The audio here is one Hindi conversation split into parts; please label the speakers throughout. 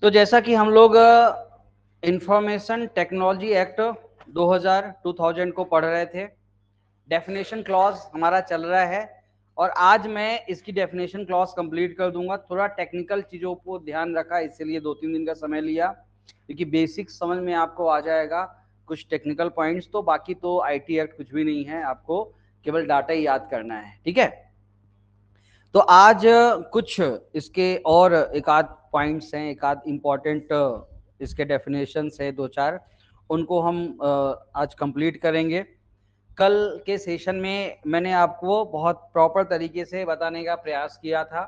Speaker 1: तो जैसा कि हम लोग इंफॉर्मेशन टेक्नोलॉजी एक्ट 2000 को पढ़ रहे थे, डेफिनेशन क्लॉज हमारा चल रहा है और आज मैं इसकी डेफिनेशन क्लॉज कंप्लीट कर दूंगा। थोड़ा टेक्निकल चीजों को ध्यान रखा, इसलिए 2-3 दिन का समय लिया, क्योंकि बेसिक समझ में आपको आ जाएगा। कुछ टेक्निकल पॉइंट्स तो बाकी तो आईटी एक्ट कुछ भी नहीं है, आपको केवल डाटा ही याद करना है, ठीक है। तो आज कुछ इसके और एक आध पॉइंट्स हैं, एक आध इम्पॉर्टेंट इसके डेफिनेशंस है, 2-4 उनको हम आज कंप्लीट करेंगे। कल के सेशन में मैंने आपको बहुत प्रॉपर तरीके से बताने का प्रयास किया था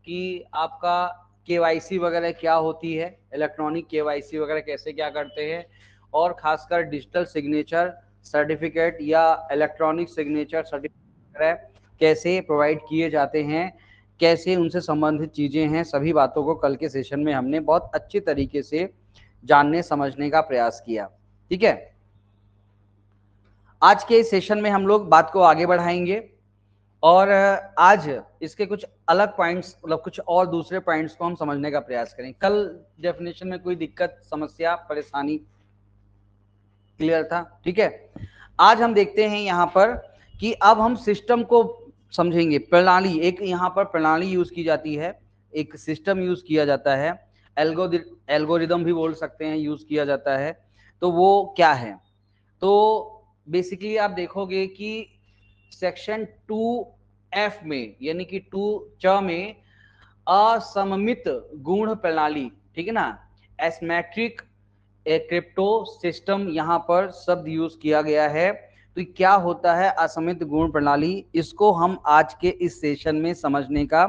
Speaker 1: कि आपका केवाईसी वगैरह क्या होती है, इलेक्ट्रॉनिक केवाईसी वगैरह कैसे क्या करते हैं, और खासकर डिजिटल सिग्नेचर सर्टिफिकेट या इलेक्ट्रॉनिक सिग्नेचर सर्टिफिकेट वगैरह कैसे प्रोवाइड किए जाते हैं, कैसे उनसे संबंधित चीजें हैं। सभी बातों को कल के सेशन में हमने बहुत अच्छे तरीके से जानने समझने का प्रयास किया, ठीक है। आज के सेशन में हम लोग बात को आगे बढ़ाएंगे और आज इसके कुछ अलग पॉइंट्स, मतलब कुछ और दूसरे पॉइंट्स को हम समझने का प्रयास करें। कल डेफिनेशन में कोई दिक्कत, समस्या, परेशानी क्लियर था, ठीक है। आज हम देखते हैं यहाँ पर कि अब हम सिस्टम को समझेंगे। प्रणाली, एक यहाँ पर प्रणाली यूज की जाती है, एक सिस्टम यूज किया जाता है, एल्गोरिदम भी बोल सकते हैं, यूज किया जाता है। तो वो क्या है? तो बेसिकली आप देखोगे कि सेक्शन 2F में, यानी कि 2 में असममित गुण प्रणाली, ठीक है ना, एसमेट्रिक क्रिप्टो सिस्टम यहाँ पर शब्द यूज किया गया है। तो क्या होता है असममित गुण प्रणाली, इसको हम आज के इस सेशन में समझने का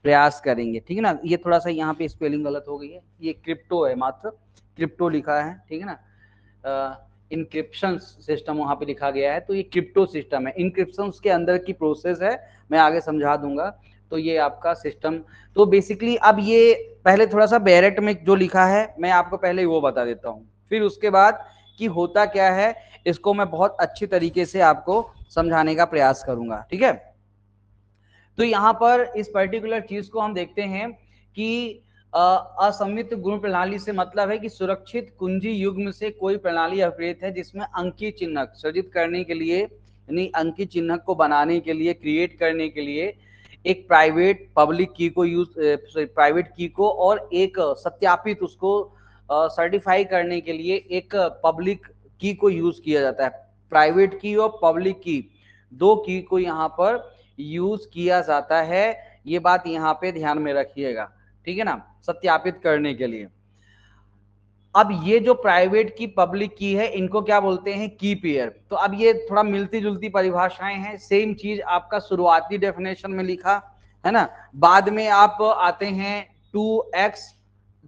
Speaker 1: प्रयास करेंगे, ठीक है ना। ये थोड़ा सा यहाँ पे स्पेलिंग गलत हो गई है, ये क्रिप्टो है, मात्र क्रिप्टो लिखा है, ठीक है ना। इंक्रिप्शन सिस्टम वहां पे लिखा गया है, तो ये क्रिप्टो सिस्टम है। इंक्रिप्शन के अंदर की प्रोसेस है, मैं आगे समझा दूंगा। तो ये आपका सिस्टम, तो बेसिकली अब ये पहले थोड़ा सा बैरेट में जो लिखा है मैं आपको पहले वो बता देता हूँ, फिर उसके बाद कि होता क्या है इसको मैं बहुत अच्छी तरीके से आपको समझाने का प्रयास करूंगा, ठीक है। तो यहाँ पर इस पर्टिकुलर चीज को हम देखते हैं कि असममित गुण प्रणाली से मतलब है कि सुरक्षित कुंजी युग्म से कोई प्रणाली अभिप्रेत है जिसमें अंकीय चिन्ह सृजित करने के लिए, यानी अंकीय चिन्ह को बनाने के लिए, क्रिएट करने के लिए एक प्राइवेट पब्लिक की को यूज, प्राइवेट की को और एक सत्यापित उसको सर्टिफाई करने के लिए एक पब्लिक की को यूज किया जाता है। प्राइवेट की और पब्लिक की, दो की को यहाँ पर यूज किया जाता है। ये बात यहाँ पे ध्यान में रखिएगा, ठीक है ना, सत्यापित करने के लिए। अब ये जो प्राइवेट की पब्लिक की है इनको क्या बोलते हैं? की पेयर। तो अब ये थोड़ा मिलती जुलती परिभाषाएं हैं, सेम चीज आपका शुरुआती डेफिनेशन में लिखा है ना, बाद में आप आते हैं 2x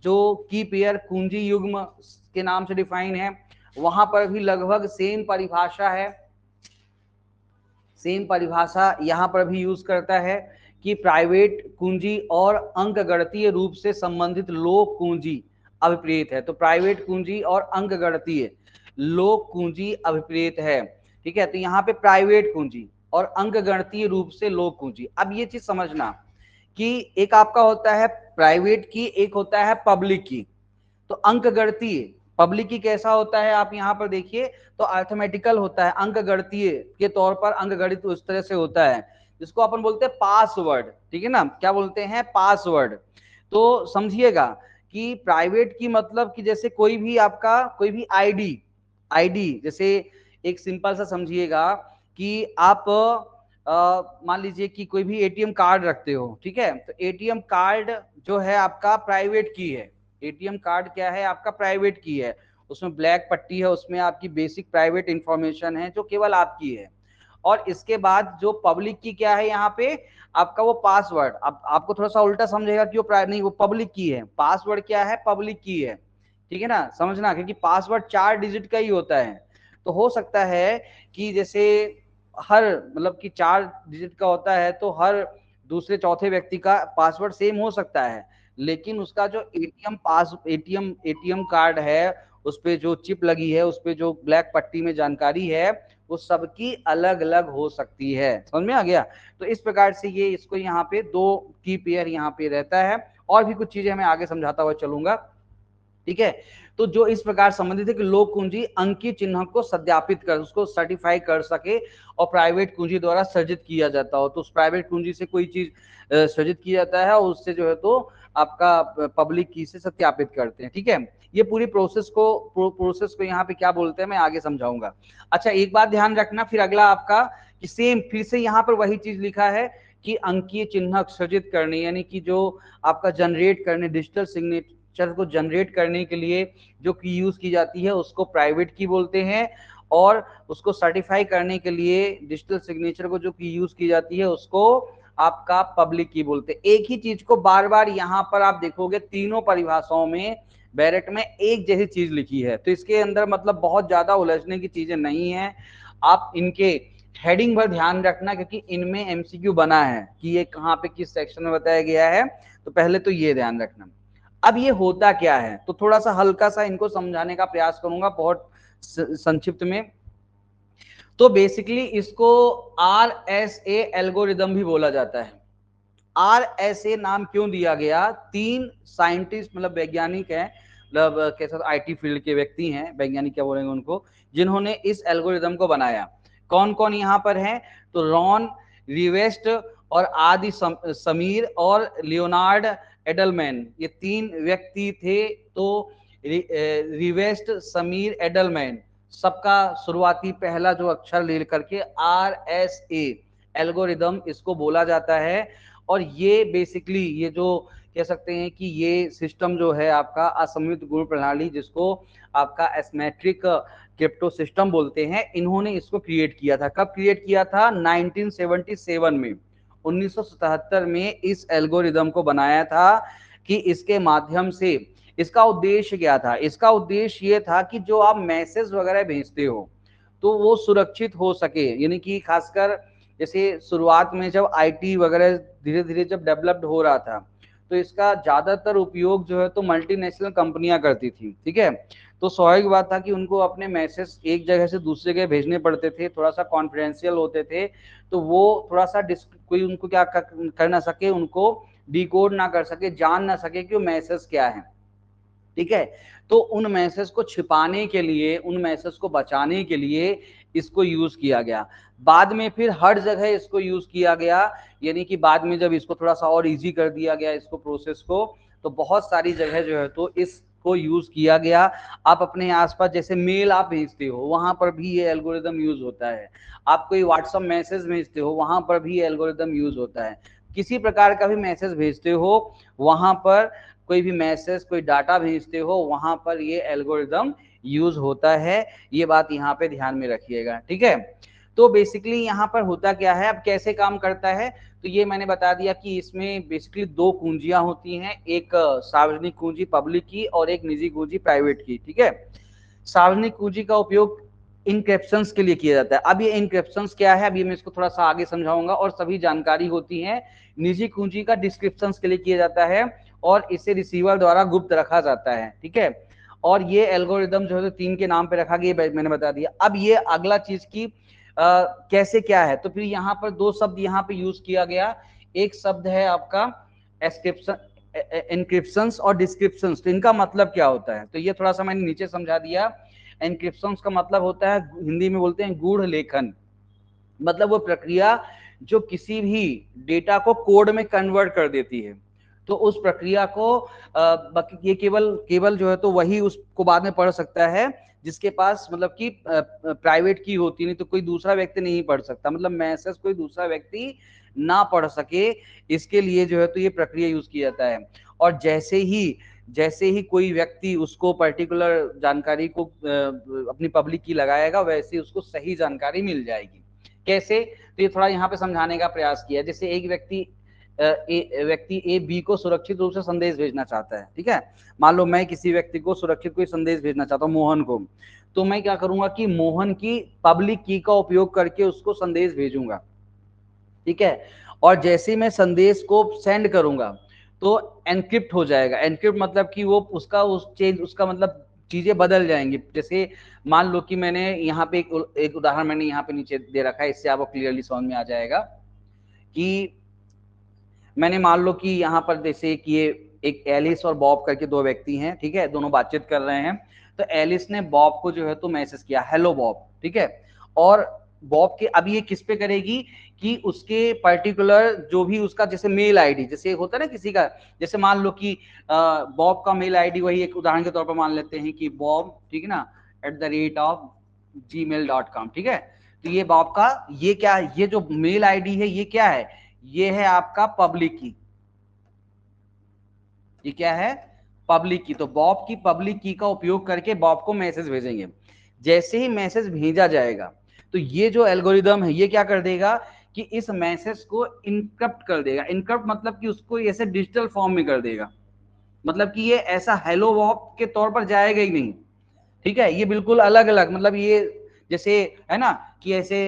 Speaker 1: जो की पेयर कुंजी युग्म के नाम से डिफाइन है, वहां पर भी लगभग सेम परिभाषा है, सेम परिभाषा यहां पर भी यूज करता है कि प्राइवेट कुंजी और अंकगणितीय रूप से संबंधित लोक कुंजी अभिप्रेत है। तो प्राइवेट कुंजी और अंकगणितीय लोक कुंजी अभिप्रेत है, ठीक है। तो यहाँ पे प्राइवेट कुंजी और अंकगणितीय रूप से लोक कुंजी। अब ये चीज समझना कि एक आपका होता है प्राइवेट की, एक होता है पब्लिक की। तो अंकगणितीय पब्लिक की कैसा होता है आप यहाँ पर देखिए, तो अर्थमेटिकल होता है, अंकगणितीय के तौर पर अंकगणित उस तरह से होता है जिसको अपन बोलते हैं पासवर्ड, ठीक है ना, क्या बोलते हैं? पासवर्ड। तो समझिएगा कि प्राइवेट की मतलब कि जैसे कोई भी आपका कोई भी आईडी, आईडी जैसे एक सिंपल सा समझिएगा कि आप मान लीजिए कि कोई भी एटीएम कार्ड रखते हो, ठीक है, तो एटीएम कार्ड जो है आपका प्राइवेट की है। एटीएम कार्ड क्या है? आपका प्राइवेट की है, उसमें ब्लैक पट्टी है, उसमें आपकी बेसिक प्राइवेट इंफॉर्मेशन है जो केवल आपकी है। और इसके बाद जो पब्लिक की क्या है यहाँ पे? आपका वो पासवर्ड। अब आपको थोड़ा सा उल्टा समझेगा कि वो नहीं, वो पब्लिक की है, पासवर्ड क्या है? पब्लिक की है, ठीक है ना, समझना, क्योंकि पासवर्ड 4 डिजिट का ही होता है। तो हो सकता है कि जैसे हर, मतलब कि 4 डिजिट का होता है तो हर दूसरे चौथे व्यक्ति का पासवर्ड सेम हो सकता है, लेकिन उसका जो एटीएम कार्ड है उस पे जो चिप लगी है, उस पे जो ब्लैक पट्टी में जानकारी है, वो सबकी अलग अलग हो सकती है। समझ में आ गया? तो इस प्रकार से ये इसको यहाँ पे 2 की पेयर यहाँ पे रहता है। और भी कुछ चीजें मैं आगे समझाता हुआ चलूंगा। ठीक है। तो जो इस प्रकार संबंधित है कि लोक कुंजी अंकीय चिन्ह को सत्यापित कर उसको सर्टिफाई कर सके और प्राइवेट कुंजी द्वारा सर्जित किया जाता हो। तो उस प्राइवेट कुंजी से कोई चीज सर्जित किया जाता है और उससे जो है तो आपका पब्लिक की से सत्यापित करते हैं। ठीक है, ये पूरी प्रोसेस को यहाँ पे क्या बोलते हैं मैं आगे समझाऊंगा। अच्छा, एक बात ध्यान रखना, फिर अगला आपका कि सेम फिर से यहाँ पर वही चीज लिखा है कि अंकीय चिन्ह सर्जित करने, यानी कि जो आपका जनरेट करने, डिजिटल सिग्नेचर को जनरेट करने के लिए जो की यूज की जाती है उसको प्राइवेट की बोलते हैं, और उसको सर्टिफाई करने के लिए डिजिटल सिग्नेचर को जो की यूज की जाती है उसको आपका पब्लिक की बोलते हैं। एक ही चीज को बार बार यहाँ पर आप देखोगे तीनों परिभाषाओं में बैरेट में एक जैसी चीज लिखी है, तो इसके अंदर मतलब बहुत ज्यादा उलझने की चीजें नहीं है। आप इनके हेडिंग पर ध्यान रखना क्योंकि इनमें एमसीक्यू बना है कि ये कहाँ पे किस सेक्शन में बताया गया है, तो पहले तो ये ध्यान रखना। अब ये होता क्या है, तो थोड़ा सा हल्का सा इनको समझाने का प्रयास करूंगा बहुत संक्षिप्त में। तो बेसिकली इसको RSA एल्गोरिदम भी बोला जाता है। RSA नाम क्यों दिया गया, तीन साइंटिस्ट मतलब वैज्ञानिक हैं, मतलब कैसा आईटी फील्ड के व्यक्ति हैं, वैज्ञानिक क्या बोलेंगे उनको, जिन्होंने इस एल्गोरिदम को बनाया। कौन कौन यहाँ पर हैं, तो रॉन रिवेस्ट और आदि समीर और लियोनार्ड एडलमैन, ये तीन व्यक्ति थे। तो रिवेस्ट, समीर, एडलमैन, सबका शुरुआती पहला जो अक्षर ले करके RSA एल्गोरिदम इसको बोला जाता है। और ये बेसिकली ये जो कह सकते हैं कि ये सिस्टम जो है आपका असममित गुण प्रणाली, जिसको आपका एसिमेट्रिक क्रिप्टो सिस्टम बोलते हैं, इन्होंने इसको क्रिएट किया था। कब क्रिएट किया था, 1977 में, 1977 में इस एल्गोरिदम को बनाया था कि इसके माध्यम से इसका उद्देश्य क्या था, इसका उद्देश्य ये था कि जो आप मैसेज वगैरह भेजते हो तो वो सुरक्षित हो सके, यानी कि खासकर जैसे शुरुआत में जब आईटी वगैरह धीरे धीरे जब डेवलप्ड हो रहा था तो इसका ज्यादातर उपयोग जो है तो मल्टीनेशनल कंपनियां करती थी। ठीक है, तो स्वाभाविक बात था कि उनको अपने मैसेज एक जगह से दूसरी जगह भेजने पड़ते थे, थोड़ा सा कॉन्फिडेंशियल होते थे, तो वो थोड़ा सा कोई उनको क्या कर ना सके, उनको डिकोड ना कर सके, जान ना सके कि वो मैसेज क्या है। ठीक है, तो उन मैसेज को छिपाने के लिए, उन मैसेज को बचाने के लिए इसको यूज किया गया। बाद में फिर हर जगह इसको यूज किया गया, यानी कि बाद में जब इसको थोड़ा सा और इजी कर दिया गया इसको प्रोसेस को, तो बहुत सारी जगह जो है तो इसको यूज किया गया। आप अपने आसपास जैसे मेल आप भेजते हो वहां पर भी ये एल्गोरिदम यूज होता है, आप कोई व्हाट्सएप मैसेज भेजते हो वहां पर भी एल्गोरिदम यूज होता है, किसी प्रकार का भी मैसेज भेजते हो वहां पर, कोई भी मैसेज कोई डाटा भेजते हो वहां पर ये एल्गोरिदम यूज होता है। ये बात यहाँ पे ध्यान में रखिएगा। ठीक है, तो बेसिकली यहाँ पर होता क्या है, अब कैसे काम करता है, तो ये मैंने बता दिया कि इसमें बेसिकली दो कुंजियां होती हैं, एक सार्वजनिक कुंजी पब्लिक की और एक निजी कुंजी प्राइवेट की। ठीक है, सार्वजनिक कुंजी का उपयोग इनक्रिप्शंस के लिए किया जाता है। अब ये इनक्रिप्शंस क्या है, अभी मैं इसको थोड़ा सा आगे समझाऊंगा, और सभी जानकारी होती है। निजी कुंजी का डिस्क्रिप्शंस के लिए किया जाता है और इसे रिसीवर द्वारा गुप्त रखा जाता है। ठीक है, और ये एल्गोरिदम जो है तीन के नाम पे रखा गया, मैंने बता दिया। अब ये अगला चीज की कैसे क्या है, तो फिर यहाँ पर दो शब्द यहाँ पे यूज किया गया। एक शब्द है आपका एनक्रिप्शंस और डिस्क्रिप्शंस। तो इनका मतलब क्या होता है, तो ये थोड़ा सा मैंने नीचे समझा दिया। एनक्रिप्शंस का मतलब होता है, हिंदी में बोलते हैं गूढ़ लेखन, मतलब वो प्रक्रिया जो किसी भी डेटा को कोड में कन्वर्ट कर देती है। तो उस प्रक्रिया को ये केवल जो है तो वही उसको बाद में पढ़ सकता है जिसके पास मतलब कि प्राइवेट की होती, नहीं तो कोई दूसरा व्यक्ति नहीं पढ़ सकता, मतलब मैसेज कोई दूसरा व्यक्ति ना पढ़ सके, इसके लिए जो है तो ये प्रक्रिया यूज किया जाता है। और जैसे ही कोई व्यक्ति उसको पर्टिकुलर जानकारी को अपनी पब्लिक की लगाएगा, वैसे उसको सही जानकारी मिल जाएगी। कैसे, तो ये थोड़ा यहाँ पे समझाने का प्रयास किया। जैसे एक व्यक्ति ए बी को सुरक्षित रूप से संदेश भेजना चाहता है। ठीक है, मान लो मैं किसी व्यक्ति को सुरक्षित कोई संदेश भेजना चाहता हूँ, मोहन को, तो मैं क्या करूंगा कि मोहन की पब्लिक की का उपयोग करके उसको संदेश भेजूंगा। ठीक है, और जैसे मैं संदेश को सेंड करूंगा तो एनक्रिप्ट हो जाएगा। एनक्रिप्ट मतलब कि वो उसका मतलब चीजें बदल जाएंगी। जैसे मान लो कि मैंने यहाँ पे एक उदाहरण मैंने यहाँ पे नीचे दे रखा है, इससे आपको क्लियरली समझ में आ जाएगा कि मैंने मान लो कि यहाँ पर जैसे कि ये एक एलिस और बॉब करके दो व्यक्ति हैं, ठीक है, दोनों बातचीत कर रहे हैं। तो एलिस ने बॉब को जो है तो मैसेज किया, हेलो बॉब, ठीक है। और बॉब के अब ये किस पे करेगी कि उसके पर्टिकुलर जो भी उसका जैसे मेल आईडी, जैसे होता है ना किसी का, जैसे मान लो कि बॉब का मेल आईडी वही एक उदाहरण के तौर पर मान लेते हैं कि बॉब, ठीक है ना, @gmail.com, ठीक है। तो ये बॉब का ये क्या है, ये जो मेल आईडी है ये क्या है, ये है आपका पब्लिक की, ये क्या है, पब्लिक की। तो बॉब की पब्लिक की का उपयोग करके बॉब को मैसेज भेजेंगे। जैसे ही मैसेज भेजा जाएगा तो ये जो एल्गोरिदम है ये क्या कर देगा कि इस मैसेज को इनक्रप्ट कर देगा। इनक्रप्ट मतलब कि उसको ऐसे डिजिटल फॉर्म में कर देगा, मतलब कि ये ऐसा हेलो बॉब के तौर पर जाएगा ही नहीं, ठीक है। ये बिल्कुल अलग अलग, मतलब ये जैसे है ना कि ऐसे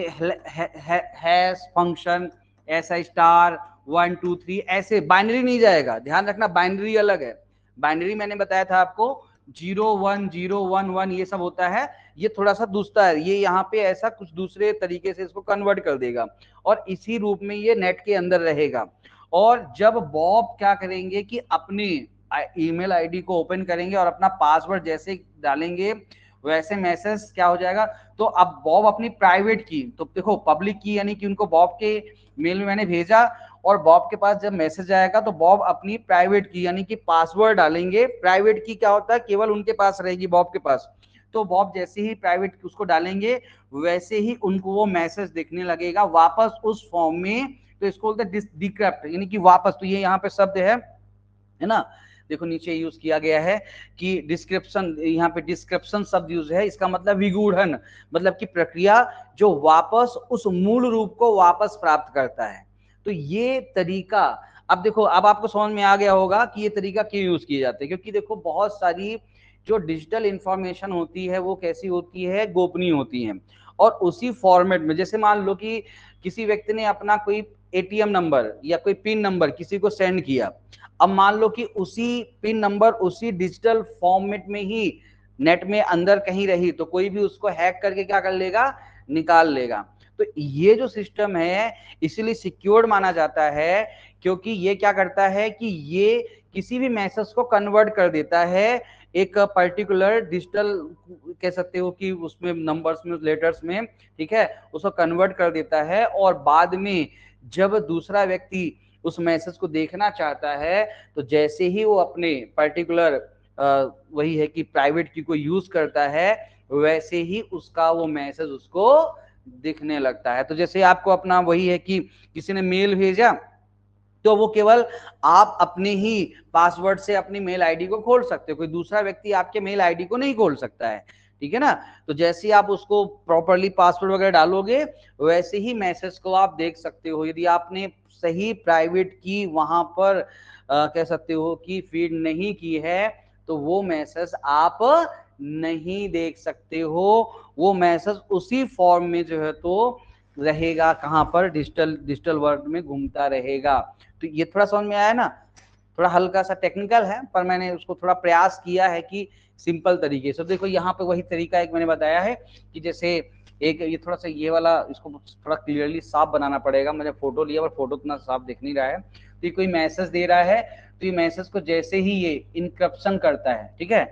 Speaker 1: हैश फंक्शन, ऐसा स्टार 1 2 3 ऐसे बाइनरी नहीं जाएगा, ध्यान रखना बाइनरी अलग है। बाइनरी मैंने बताया था आपको 0 1 0 1 1 ये सब होता है, ये थोड़ा सा दूसरा है, ये यहाँ पे ऐसा कुछ दूसरे तरीके से इसको कन्वर्ट कर देगा और इसी रूप में ये नेट के अंदर रहेगा। और जब बॉब क्या करेंगे कि अपनी ईमेल आईडी को ओपन करेंगे और अपना पासवर्ड जैसे डालेंगे वैसे मैसेज क्या हो जाएगा। तो अब बॉब अपनी प्राइवेट की, तो देखो पब्लिक की यानी कि उनको बॉब के मेल में मैंने भेजा और बॉब के पास जब मैसेज आएगा तो बॉब अपनी प्राइवेट की यानी कि पासवर्ड डालेंगे। प्राइवेट की क्या होता है, केवल उनके पास रहेगी, बॉब के पास। तो बॉब जैसे ही प्राइवेट उसको डालेंगे वैसे ही उनको वो मैसेज दिखने लगेगा वापस उस फॉर्म में। तो इसको बोलते हैं डिक्रिप्ट यानी कि वापस। तो ये यहाँ पे शब्द है ना, देखो नीचे यूज किया गया है कि डिस्क्रिप्शन, यहाँ पे डिस्क्रिप्शन शब्द यूज है, इसका मतलब विगूढ़न, मतलब कि प्रक्रिया जो वापस उस मूल रूप को वापस प्राप्त करता है। तो ये तरीका, अब देखो अब आपको समझ में आ गया होगा कि ये तरीका क्यों यूज किए जाते हैं। क्योंकि देखो बहुत सारी जो डिजिटल इंफॉर्मेशन होती है वो कैसी होती है, गोपनीय होती है। और उसी फॉर्मेट में, जैसे मान लो कि किसी व्यक्ति ने अपना कोई एटीएम नंबर या कोई पिन नंबर किसी को सेंड किया, अब मान लो कि उसी पिन नंबर उसी डिजिटल फॉर्मेट में ही नेट में अंदर कहीं रही तो कोई भी उसको हैक करके क्या कर लेगा, निकाल लेगा। तो ये जो सिस्टम है इसीलिए सिक्योर्ड माना जाता है, क्योंकि ये क्या करता है कि ये किसी भी मैसेज को कन्वर्ट कर देता है एक पर्टिकुलर डिजिटल, कह सकते हो कि उसमें नंबर्स में, लेटर्स में, ठीक है, उसको कन्वर्ट कर देता है। और बाद में जब दूसरा व्यक्ति उस मैसेज को देखना चाहता है तो जैसे ही वो अपने पर्टिकुलर वही है कि प्राइवेट की को यूज करता है वैसे ही उसका वो मैसेज उसको दिखने लगता है। तो जैसे आपको अपना वही है कि किसी ने मेल भेजा तो वो केवल आप अपने ही पासवर्ड से अपनी मेल आईडी को खोल सकते हो, कोई दूसरा व्यक्ति आपके मेल आईडी को नहीं खोल सकता है, ठीक है ना। तो जैसे ही आप उसको प्रॉपरली पासवर्ड वगैरह डालोगे वैसे ही मैसेज को आप देख सकते हो। यदि आपने सही प्राइवेट की वहां पर कह सकते हो कि फीड नहीं की है तो वो मैसेज आप नहीं देख सकते हो। वो मैसेज उसी फॉर्म में जो है तो रहेगा, कहां पर, डिजिटल डिजिटल वर्ल्ड में घूमता रहेगा। तो ये थोड़ा समझ में आया ना, थोड़ा हल्का सा टेक्निकल है पर मैंने उसको थोड़ा प्रयास किया है कि सिंपल तरीके से। देखो यहाँ पे वही तरीका एक मैंने बताया है कि जैसे एक ये थोड़ा सा ये वाला इसको थोड़ा क्लियरली साफ बनाना पड़ेगा, मैंने फोटो लिया पर फोटो इतना साफ दिख नहीं रहा है। तो ये कोई मैसेज दे रहा है तो ये मैसेज को जैसे ही ये इनक्रप्शन करता है, ठीक है,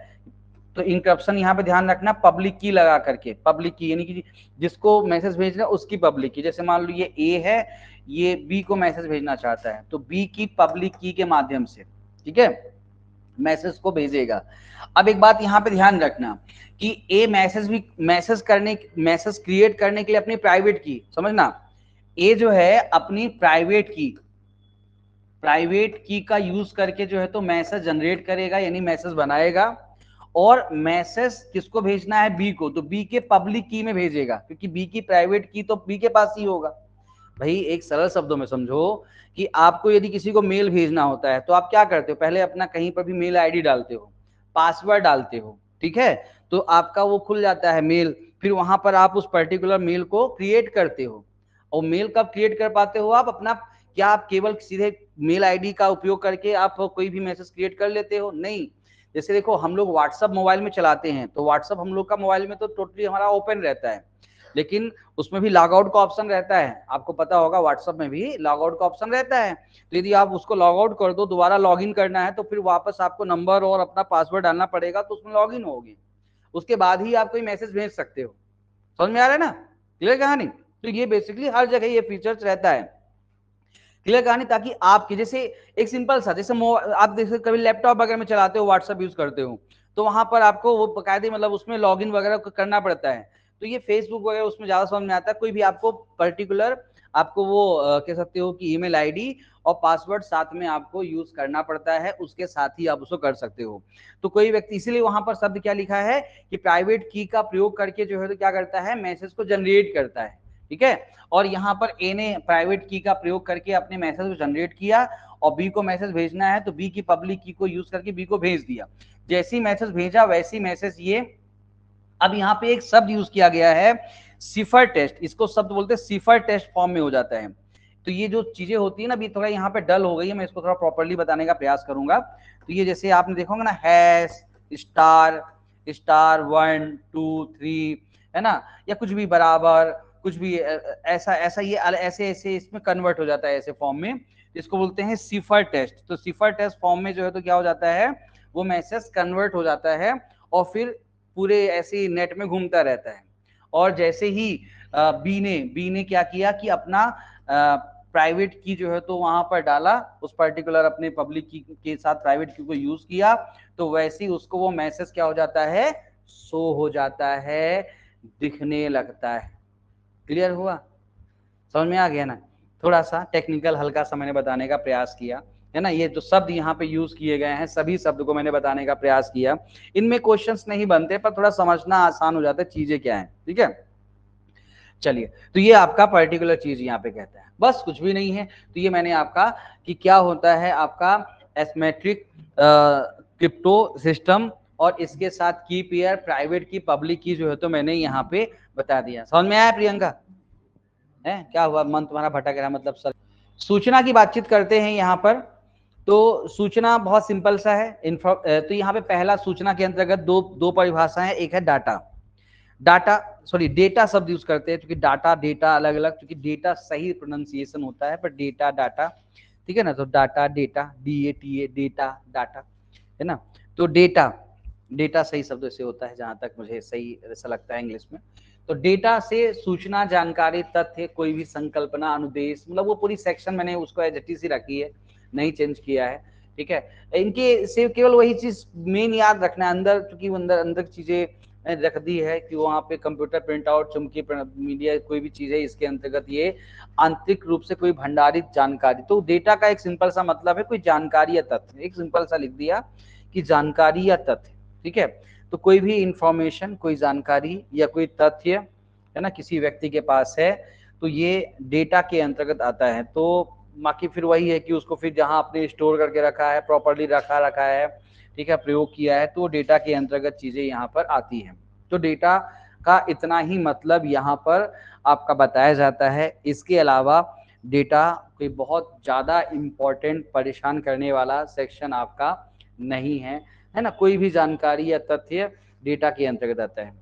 Speaker 1: तो इनक्रप्शन यहाँ पे ध्यान रखना पब्लिक की लगा करके, पब्लिक की यानी कि जिसको मैसेज भेजना है उसकी पब्लिक की। जैसे मान लो ये ए है, ये बी को मैसेज भेजना चाहता है तो बी की पब्लिक की के माध्यम से, ठीक है, मैसेज को भेजेगा। अब एक बात यहाँ पे ध्यान रखना कि ए मैसेज भी मैसेज क्रिएट करने के लिए अपनी प्राइवेट की समझना, ए जो है अपनी प्राइवेट की का यूज करके जो है तो मैसेज जनरेट करेगा यानी मैसेज बनाएगा। और मैसेज किसको भेजना है, बी को, तो बी के पब्लिक की में भेजेगा क्योंकि बी की प्राइवेट की तो बी के पास ही होगा। भाई एक सरल शब्दों में समझो कि आपको यदि किसी को मेल भेजना होता है तो आप क्या करते हो, पहले अपना कहीं पर भी मेल आईडी डालते हो, पासवर्ड डालते हो, ठीक है, तो आपका वो खुल जाता है मेल। फिर वहां पर आप उस पर्टिकुलर मेल को क्रिएट करते हो। और मेल कब क्रिएट कर पाते हो आप अपना, क्या आप केवल सीधे मेल आईडी का उपयोग करके आप कोई भी मैसेज क्रिएट कर लेते हो, नहीं। जैसे देखो हम लोग व्हाट्सअप मोबाइल में चलाते हैं तो व्हाट्सअप हम लोग का मोबाइल में तो टोटली हमारा ओपन रहता है। लेकिन उसमें भी लॉग आउट का ऑप्शन रहता है, आपको पता होगा व्हाट्सएप में भी लॉग आउट का ऑप्शन रहता है। तो यदि आप उसको लॉग आउट कर दो, दोबारा लॉग इन करना है तो फिर वापस आपको नंबर और अपना पासवर्ड डालना पड़ेगा, तो उसमें लॉग इन होगी, उसके बाद ही आप कोई मैसेज भेज सकते हो। समझ में आ रहा है ना, क्लियर कहानी। तो ये बेसिकली हर जगह ये फीचर्स रहता है, क्लियर कहानी, ताकि आपके जैसे एक सिंपल सा, जैसे आप जैसे कभी लैपटॉप वगैरह में चलाते हो, व्हाट्सएप यूज करते हो, तो वहां पर आपको वो बकायदे मतलब उसमें लॉगिन वगैरह करना पड़ता है। तो ये फेसबुक वगैरह उसमें ज्यादा समझ में आता है, कोई भी आपको पर्टिकुलर आपको वो कह सकते हो कि ईमेल आईडी और पासवर्ड साथ में आपको यूज करना पड़ता है, उसके साथ ही आप उसको कर सकते हो। तो कोई व्यक्ति, इसीलिए वहां पर शब्द क्या लिखा है कि प्राइवेट की का प्रयोग करके जो है तो क्या करता है, मैसेज को जनरेट करता है, ठीक है। और यहाँ पर ए ने प्राइवेट की का प्रयोग करके अपने मैसेज को जनरेट किया, और बी को मैसेज भेजना है तो बी की पब्लिक की को यूज करके बी को भेज दिया। जैसी मैसेज भेजा वैसी मैसेज ये, अब यहाँ पे एक शब्द यूज किया गया है सिफर टेस्ट, इसको शब्द बोलते हैं सिफर टेस्ट फॉर्म में हो जाता है। तो ये जो चीजें होती है ना, अभी थोड़ा यहाँ पे डल हो गई है, मैं इसको थोड़ा प्रॉपर्ली बताने का प्रयास करूंगा। तो ये जैसे आपने देखा होगा ना, हैश स्टार स्टार 1 2 3 है ना, या कुछ भी बराबर, कुछ भी ऐसा ऐसा, ये ऐसे ऐसे इसमें कन्वर्ट हो जाता है ऐसे फॉर्म में, इसको बोलते हैं सिफर टेस्ट। तो सिफर टेस्ट फॉर्म में जो है तो क्या हो जाता है, वो मैसेज कन्वर्ट हो जाता है और फिर पूरे ऐसे नेट में घूमता रहता है। और जैसे ही बी ने क्या किया कि अपना प्राइवेट की जो है तो वहां पर डाला, उस पर्टिकुलर अपने पब्लिक की के साथ प्राइवेट की को यूज किया, तो वैसे ही उसको वो मैसेज क्या हो जाता है, शो हो जाता है, दिखने लगता है। क्लियर हुआ, समझ में आ गया ना। थोड़ा सा टेक्निकल हल्का सा मैंने बताने का प्रयास किया है ना। ये जो शब्द यहाँ पे यूज किए गए हैं सभी शब्द को मैंने बताने का प्रयास किया, इनमें क्वेश्चंस नहीं बनते पर थोड़ा समझना आसान हो जाता है चीजें क्या है, ठीक है। चलिए, तो ये आपका पर्टिकुलर चीज यहाँ पे कहता है, बस कुछ भी नहीं है। तो ये मैंने आपका कि क्या होता है आपका एसिमेट्रिक क्रिप्टो सिस्टम, और इसके साथ की पेयर, प्राइवेट की, पब्लिक की जो है तो मैंने यहाँ पे बता दिया। समझ में आया प्रियंका है, क्या हुआ मन तुम्हारा भटक रहा, मतलब सर। सूचना की बातचीत करते हैं यहाँ पर। तो सूचना बहुत सिंपल सा है, तो यहाँ पे पहला सूचना के अंतर्गत दो दो परिभाषाएं, एक है डाटा, डाटा सॉरी डेटा शब्द यूज करते हैं, क्योंकि डाटा डेटा अलग अलग, क्योंकि डेटा सही प्रोनाउंसिएशन होता है, पर डेटा डाटा, ठीक है ना। तो data data DATA data data, है ना। तो डेटा डेटा सही शब्द से होता है, जहां तक मुझे सही ऐसा लगता है इंग्लिश में। तो डेटा से सूचना, जानकारी, तथ्य, कोई भी संकल्पना, अनुदेश, मतलब वो पूरी सेक्शन मैंने उसको एज इट इज ही रखी है, नहीं चेंज किया है, ठीक है। इनके से केवल वही चीज मेन याद रखना है, अंदर चूंकि अंदर अंदर चीजें रख दी है कि वहां पे कंप्यूटर प्रिंट आउट, चुंबकीय मीडिया, कोई भी चीज है इसके अंतर्गत ये आंतरिक रूप से कोई भंडारित जानकारी। तो डेटा का एक सिंपल सा मतलब है कोई जानकारी या तथ्य, एक सिंपल सा लिख दिया कि जानकारी या तथ्य, ठीक है। तो कोई भी इंफॉर्मेशन, कोई जानकारी या कोई तथ्य है ना किसी व्यक्ति के पास है, तो ये डेटा के अंतर्गत आता है। तो बाकी फिर वही है कि उसको फिर जहां आपने स्टोर करके रखा है, प्रॉपर्ली रखा है, ठीक है, प्रयोग किया है, तो डेटा के अंतर्गत चीजें यहाँ पर आती हैं। तो डेटा का इतना ही मतलब यहाँ पर आपका बताया जाता है। इसके अलावा डेटा कोई बहुत ज्यादा इंपॉर्टेंट, परेशान करने वाला सेक्शन आपका नहीं है ना। कोई भी जानकारी या तथ्य डेटा के अंतर्गत आता है।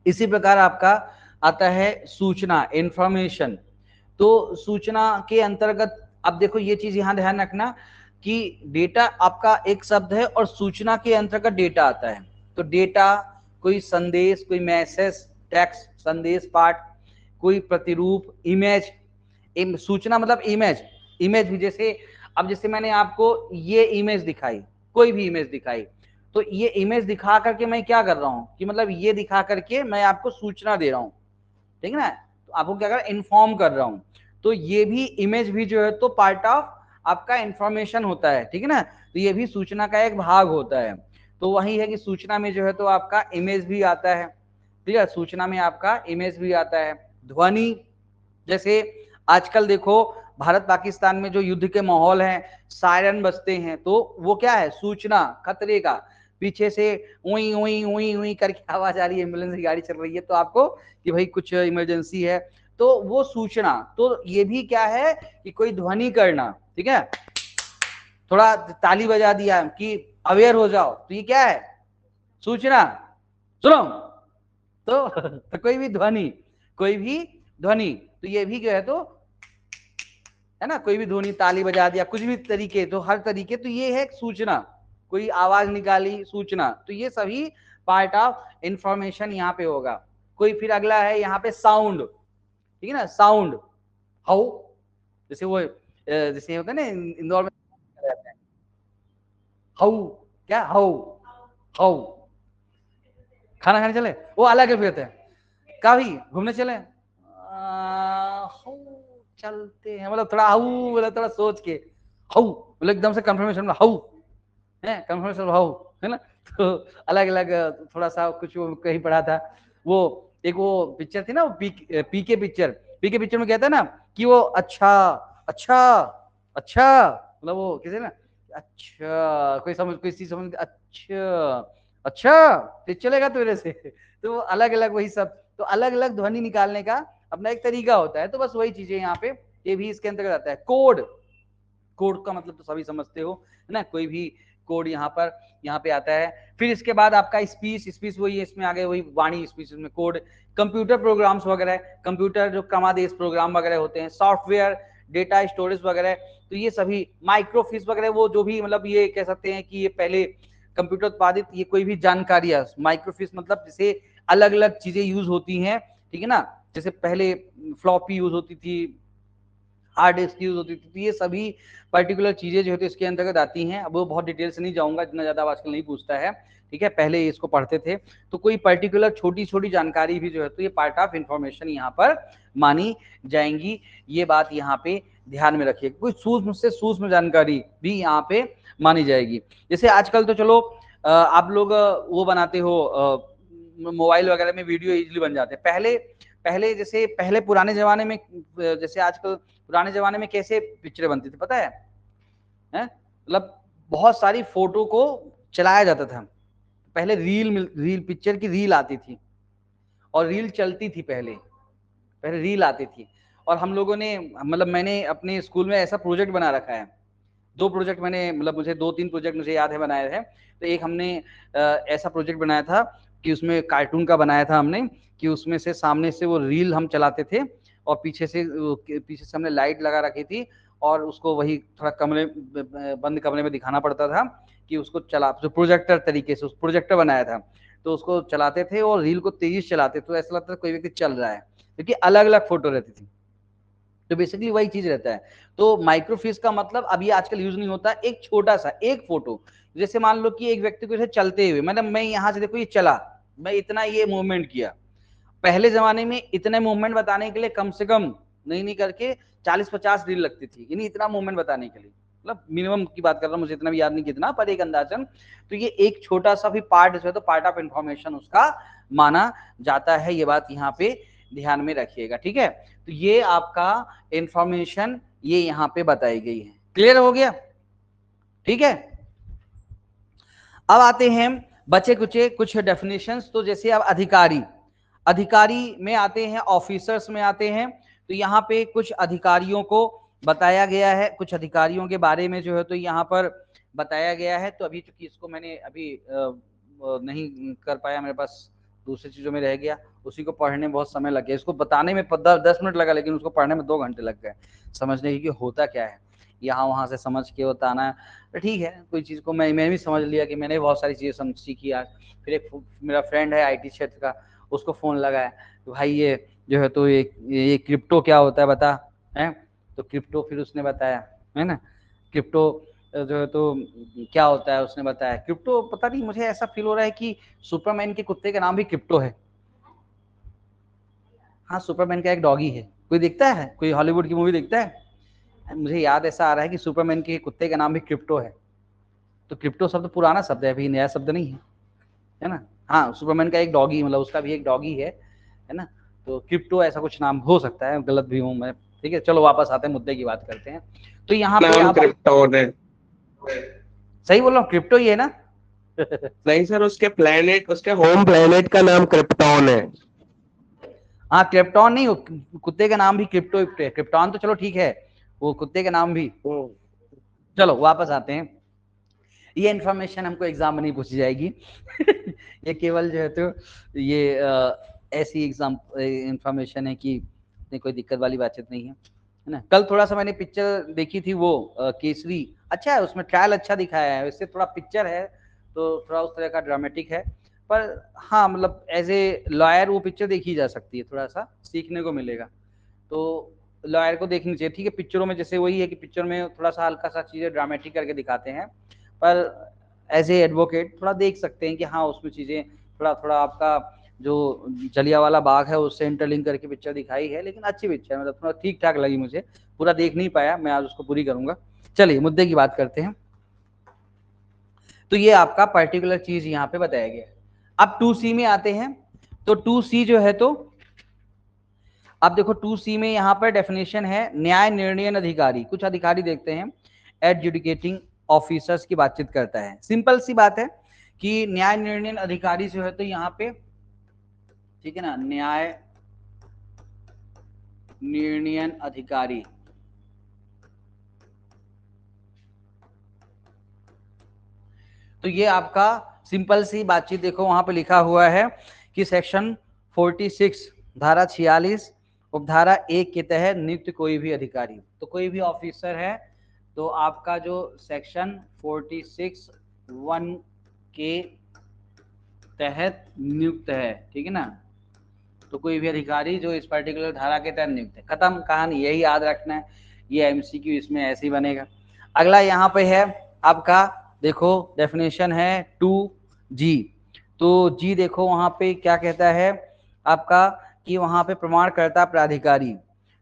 Speaker 1: इसी प्रकार आपका आता है सूचना, इंफॉर्मेशन। तो सूचना के अंतर्गत अब देखो ये चीज यहां ध्यान रखना कि डेटा आपका एक शब्द है और सूचना के अंतर्गत डेटा आता है। तो डेटा कोई संदेश, कोई मैसेज, टेक्स्ट, संदेश पाठ, कोई प्रतिरूप, इमेज, सूचना मतलब इमेज, इमेज भी जैसे अब जैसे मैंने आपको ये इमेज दिखाई, कोई भी इमेज दिखाई, तो ये इमेज दिखा करके मैं क्या कर रहा हूं कि मतलब ये दिखा करके मैं आपको सूचना दे रहा हूं, ठीक है ना। तो आपको क्या कर रहा, इन्फॉर्म कर रहा हूं। तो ये भी इमेज भी जो है तो पार्ट ऑफ आपका इंफॉर्मेशन होता है, ठीक है ना। तो ये भी सूचना का एक भाग होता है। तो वही है कि सूचना में जो है तो आपका इमेज भी आता है, ठीक है, सूचना में आपका इमेज भी आता है। ध्वनि, जैसे आजकल देखो भारत पाकिस्तान में जो युद्ध के माहौल है, सायरन बजते हैं, तो वो क्या है, सूचना खतरे का, पीछे से उई उई उई उई करके आवाज आ रही है, एम्बुलेंस की गाड़ी चल रही है, तो आपको कि भाई कुछ इमरजेंसी है, तो वो सूचना। तो ये भी क्या है कि कोई ध्वनि करना, ठीक है, थोड़ा ताली बजा दिया कि अवेयर हो जाओ, तो ये क्या है, सूचना। सुनो तो कोई भी ध्वनि, कोई भी ध्वनि, तो ये भी जो है तो है ना, कोई भी ध्वनि, ताली बजा दिया, कुछ भी तरीके, तो हर तरीके, तो ये है सूचना, कोई आवाज निकाली, सूचना, तो ये सभी पार्ट ऑफ इंफॉर्मेशन यहाँ पे होगा। कोई फिर अगला है यहाँ पे साउंड, ठीक है ना, साउंड, हाउ, जैसे वो जैसे होता है ना इंदौर में, हाउ, क्या हाउ, हाउ, खाना खाने चले, वो अलग है, फिर कभी घूमने चले, हाउ, चलते हैं, मतलब थोड़ा हाउ, मतलब थोड़ा सोच के, हाउ, मतलब एकदम से कंफर्मेशन में हाउ है, कंफर्मेशन हाउ, है ना, तो अलग अलग थोड़ा सा कुछ कहीं पढ़ा था। वो एक वो पिक्चर थी ना, वो पीके पिक्चर में कहता है ना कि वो अच्छा अच्छा अच्छा, मतलब वो किसी ना अच्छा, कोई समझ, कोई चीज समझ, अच्छा अच्छा, फिर चलेगा तेरे से, तो अलग अलग वही सब, तो अलग अलग ध्वनि निकालने का अपना एक तरीका होता है। तो बस वही चीजें यहाँ पे, ये भी इसके अंतर्गत आता है। कोड, कोड का मतलब तो सभी समझते हो, है ना, कोई भी कोड यहाँ पे आता है। फिर इसके बाद आपका स्पीच वही है, इसमें आगे वही वाणी, स्पीच में कोड। कंप्यूटर प्रोग्राम्स वगैरह, कंप्यूटर जो क्रमादेश प्रोग्राम वगैरह होते हैं, सॉफ्टवेयर, डेटा स्टोरेज वगैरह, तो ये सभी माइक्रोफिश वगैरह, वो जो भी मतलब ये कह सकते हैं कि ये पहले कंप्यूटर उत्पादित ये कोई भी जानकारियां, माइक्रोफिश मतलब जैसे अलग अलग चीजें यूज होती हैं, ठीक है ना, जैसे पहले फ्लॉपी यूज होती थी, हार्ड डिस्क यूज होती थी, तो ये सभी पर्टिकुलर चीजें जो होती है इसके अंतर्गत आती हैं। अब वो बहुत डिटेल से नहीं जाऊंगा, इतना ज्यादा आजकल नहीं पूछता है, ठीक है, पहले इसको पढ़ते थे। तो कोई पर्टिकुलर छोटी छोटी जानकारी भी जो है तो ये पार्ट ऑफ इंफॉर्मेशन यहाँ पर मानी जाएंगी, ये बात यहाँ पे ध्यान में रखिए। कोई सूक्ष्म से सूक्ष्म जानकारी भी यहाँ पे मानी जाएगी। जैसे आजकल तो चलो आप लोग वो बनाते हो, मोबाइल वगैरह में वीडियो इजीली बन जाते हैं। पहले पहले जैसे पहले पुराने जमाने में, जैसे आजकल पुराने जमाने में कैसे पिक्चरें बनती थी पता है, मतलब बहुत सारी फोटो को चलाया जाता था। पहले रील पिक्चर की रील आती थी, और रील चलती थी, पहले रील आती थी। और हम लोगों ने, मतलब मैंने अपने स्कूल में ऐसा प्रोजेक्ट बना रखा है, 2 प्रोजेक्ट मैंने, मतलब मुझे 2-3 प्रोजेक्ट मुझे याद है बनाए थे। तो एक हमने ऐसा प्रोजेक्ट बनाया था कि उसमें कार्टून का बनाया था हमने, कि उसमें से सामने से वो रील हम चलाते थे, और पीछे से हमने लाइट लगा रखी थी, और उसको वही थोड़ा कमरे, बंद कमरे में दिखाना पड़ता था कि उसको चला, तो प्रोजेक्टर तरीके से उस प्रोजेक्टर बनाया था, तो उसको चलाते थे और रील को तेजी से चलाते, तो ऐसा लगता था कोई व्यक्ति चल रहा है, क्योंकि अलग अलग फोटो रहती थी। तो बेसिकली वही चीज रहता है। तो माइक्रोफिश का मतलब अभी आजकल यूज नहीं होता, एक छोटा सा एक फोटो, जैसे मान लो कि एक व्यक्ति को चलते हुए, मतलब मैं यहाँ से देखो ये चला, मैं इतना ये मूवमेंट किया, पहले जमाने में इतने मूवमेंट बताने के लिए कम से कम नहीं करके 40-50 रील लगती थी, यानी इतना मूवमेंट बताने के लिए, मतलब मिनिमम की बात कर रहा हूँ, मुझे इतना भी याद नहीं कितना, पर एक अंदाजन। तो ये एक छोटा सा भी पार्ट जो है तो पार्ट ऑफ इंफॉर्मेशन उसका माना जाता है, ये बात यहाँ पे ध्यान में रखिएगा, ठीक है। तो ये आपका इंफॉर्मेशन ये यहाँ पे बताई गई है, क्लियर हो गया, ठीक है। अब आते हैं बचे कुचे कुछ डेफिनेशंस। तो जैसे अब अधिकारी में आते हैं, ऑफिसर्स में आते हैं, तो यहाँ पे कुछ अधिकारियों को बताया गया है, कुछ अधिकारियों के बारे में जो है तो यहाँ पर बताया गया है। तो अभी चूंकि इसको मैंने अभी नहीं कर पाया, मेरे पास दूसरी चीजों में रह गया, उसी को पढ़ने में बहुत समय लग गया, इसको बताने में 10 मिनट लगा, लेकिन उसको पढ़ने में 2 घंटे लग गए समझने की होता क्या है, यहाँ वहां से समझ के बताना। तो ठीक है, कोई चीज़ को मैंने भी समझ लिया कि मैंने बहुत सारी चीज़ें सीखी आज। फिर एक मेरा फ्रेंड है आईटी क्षेत्र का, उसको फ़ोन लगाया, तो भाई ये जो है तो ये क्रिप्टो क्या होता है बता, है, तो क्रिप्टो फिर उसने बताया, है ना, क्रिप्टो जो है तो क्या होता है, उसने बताया क्रिप्टो। पता नहीं, मुझे ऐसा फील हो रहा है कि सुपरमैन के कुत्ते का नाम भी क्रिप्टो है। हाँ, सुपरमैन का एक डॉगी है, कोई देखता है, कोई हॉलीवुड की मूवी देखता है, मुझे याद ऐसा आ रहा है कि सुपरमैन के कुत्ते का नाम भी क्रिप्टो है। तो क्रिप्टो शब्द पुराना शब्द है, अभी नया शब्द नहीं है, है ना। हाँ, सुपरमैन का एक डॉगी, मतलब उसका भी एक डॉगी है ना। तो क्रिप्टो ऐसा कुछ नाम हो सकता है, गलत भी हूँ मैं, ठीक है। चलो वापस आते हैं, मुद्दे की बात करते हैं। तो यहाँ पे
Speaker 2: नाम
Speaker 1: आप,
Speaker 2: क्रिप्टोन है।
Speaker 1: सही बोल रहा हूँ, क्रिप्टो ही है ना।
Speaker 2: नहीं सर, उसके प्लेनेट, उसके होम प्लेनेट का नाम क्रिप्टोन है।
Speaker 1: हाँ, क्रिप्टॉन नहीं, कुत्ते का नाम भी क्रिप्टो, क्रिप्टॉन तो चलो ठीक है, वो कुत्ते का नाम भी। चलो वापस आते हैं, ये इन्फॉर्मेशन हमको एग्जाम में नहीं पूछी जाएगी। ये केवल जो है तो ये ऐसी एग्जाम इंफॉर्मेशन है कि कोई दिक्कत वाली बातचीत नहीं है ना। कल थोड़ा सा मैंने पिक्चर देखी थी वो केसरी, अच्छा है, उसमें ट्रायल अच्छा दिखाया है, वैसे थोड़ा पिक्चर है तो थोड़ा उस तरह का ड्रामेटिक है, पर हाँ मतलब एज ए लॉयर वो पिक्चर देखी जा सकती है, थोड़ा सा सीखने को मिलेगा, तो लॉयर को देखनी चाहिए। ठीक है, पिक्चरों में जैसे वही है कि पिक्चर में थोड़ा सा हल्का सा चीज़ें ड्रामेटिक करके दिखाते हैं, पर एज ए एडवोकेट थोड़ा देख सकते हैं कि हाँ उसमें चीज़ें थोड़ा थोड़ा आपका जो जलियांवाला बाग है उससे इंटरलिंक करके पिक्चर दिखाई है, लेकिन अच्छी पिक्चर मतलब थोड़ा ठीक ठाक लगी मुझे, पूरा देख नहीं पाया, मैं आज उसको पूरी करूंगा। चलिए मुद्दे की बात करते हैं। तो ये आपका पर्टिकुलर चीज यहाँ पे बताया गया है। अब 2C में आते हैं, तो 2C जो है, तो अब देखो 2C में यहाँ पर डेफिनेशन है न्याय निर्णयन अधिकारी, कुछ अधिकारी देखते हैं, एडजुडिकेटिंग ऑफिसर्स की बातचीत करता है। सिंपल सी बात है कि न्याय निर्णयन अधिकारी जो है तो यहाँ पे, ठीक है ना, न्याय निर्णयन अधिकारी, तो ये आपका सिंपल सी बातचीत देखो वहां पे लिखा हुआ है कि सेक्शन 46 धारा 46 उपधारा 1 के तहत नियुक्त कोई भी अधिकारी, तो कोई भी ऑफिसर है तो आपका जो सेक्शन 46(1) के तहत नियुक्त है, ठीक है ना, तो कोई भी अधिकारी जो इस पर्टिकुलर धारा के तहत नियुक्त है, खत्म कहानी, यही याद रखना है, ये एमसीक्यू इसमें ऐसे ही बनेगा। अगला यहाँ पे है आपका, देखो डेफिनेशन है 2G, तो जी देखो वहां पे क्या कहता है आपका कि वहां पे प्रमाणकर्ता प्राधिकारी,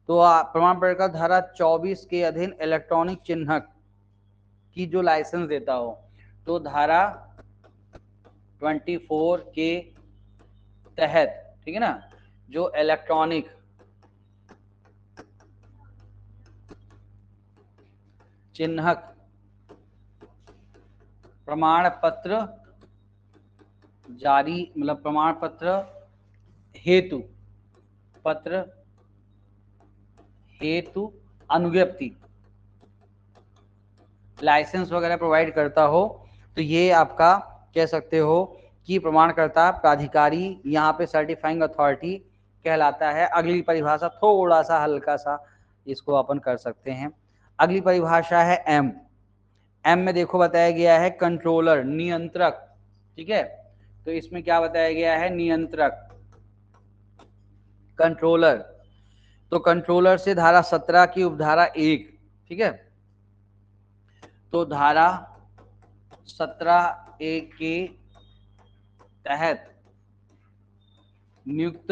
Speaker 1: तो प्रमाण पत्र धारा 24 के अधीन इलेक्ट्रॉनिक चिन्हक की जो लाइसेंस देता हो, तो धारा 24 के तहत, ठीक है ना, जो इलेक्ट्रॉनिक चिन्हक प्रमाण पत्र जारी, मतलब प्रमाण पत्र हेतु अनुज्ञप्ति लाइसेंस वगैरह प्रोवाइड करता हो, तो ये आपका कह सकते हो कि प्रमाणकर्ता प्राधिकारी यहाँ पे सर्टिफाइंग अथॉरिटी कहलाता है। अगली परिभाषा थोड़ा सा हल्का सा इसको अपन कर सकते हैं। अगली परिभाषा है एम में देखो बताया गया है कंट्रोलर, नियंत्रक, ठीक है, तो इसमें क्या बताया गया है, नियंत्रक, कंट्रोलर, तो कंट्रोलर से धारा 17 की उपधारा 1, ठीक है, तो धारा 17(a) के तहत नियुक्त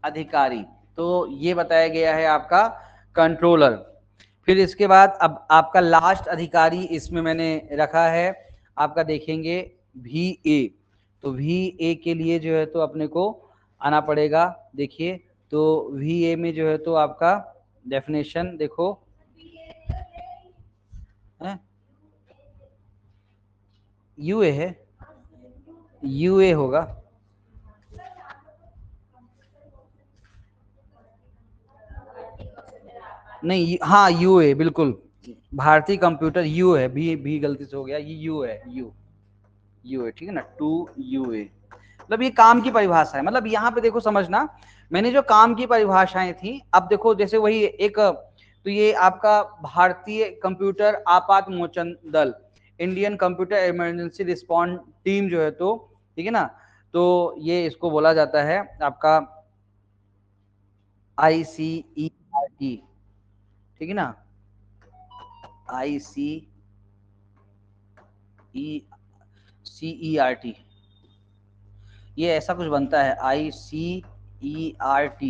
Speaker 1: अधिकारी, तो ये बताया गया है आपका कंट्रोलर। फिर इसके बाद अब आपका लास्ट अधिकारी इसमें मैंने रखा है आपका, देखेंगे VA, तो VA के लिए जो है तो अपने को आना पड़ेगा। देखिए तो VA में जो है तो आपका डेफिनेशन देखो है, UA है, UA होगा, नहीं हाँ UA बिल्कुल, भारतीय कंप्यूटर यू है, भी गलती से हो गया, ये यू है, यू है, ठीक है ना, 2UA, मतलब ये काम की परिभाषा है। मतलब यहाँ पे देखो समझना, मैंने जो काम की परिभाषाएं थी, अब देखो जैसे वही एक, तो ये आपका भारतीय कंप्यूटर आपात मोचन दल, Indian computer emergency response team जो है तो, ठीक है ना, तो ये इसको बोला जाता है आपका ICERT, ठीक है ना, ICERT, ये ऐसा कुछ बनता है ICERT,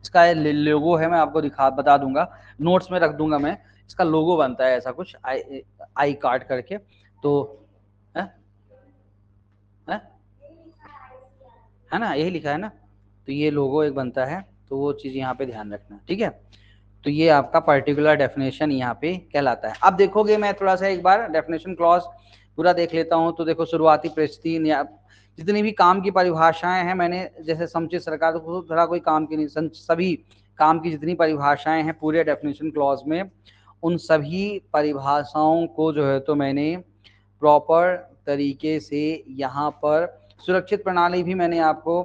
Speaker 1: इसका लोगो है, मैं आपको बता दूंगा, नोट्स में रख दूंगा मैं, इसका लोगो बनता है ऐसा कुछ आई कार्ड करके, तो है ना, यही लिखा है ना, तो ये लोगो एक बनता है, तो वो चीज़ यहाँ पे ध्यान रखना, ठीक है, तो ये आपका पर्टिकुलर डेफिनेशन यहाँ पे कहलाता है। अब देखोगे मैं थोड़ा सा एक बार डेफिनेशन क्लॉज पूरा देख लेता हूँ, तो देखो शुरुआती परिस्थिति या जितनी भी काम की परिभाषाएं हैं, मैंने जैसे समुचित सरकार को थोड़ा कोई काम की नहीं, सभी काम की जितनी परिभाषाएं हैं पूरे डेफिनेशन क्लॉज में, उन सभी परिभाषाओं को जो है तो मैंने प्रॉपर तरीके से यहाँ पर सुरक्षित प्रणाली भी मैंने आपको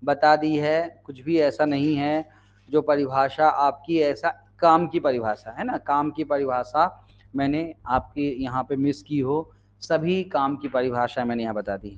Speaker 1: बता दी है, कुछ भी ऐसा नहीं है जो परिभाषा आपकी ऐसा काम की परिभाषा है ना, काम की परिभाषा मैंने आपकी यहाँ पे मिस की हो, सभी काम की परिभाषा मैंने यहाँ बता दी।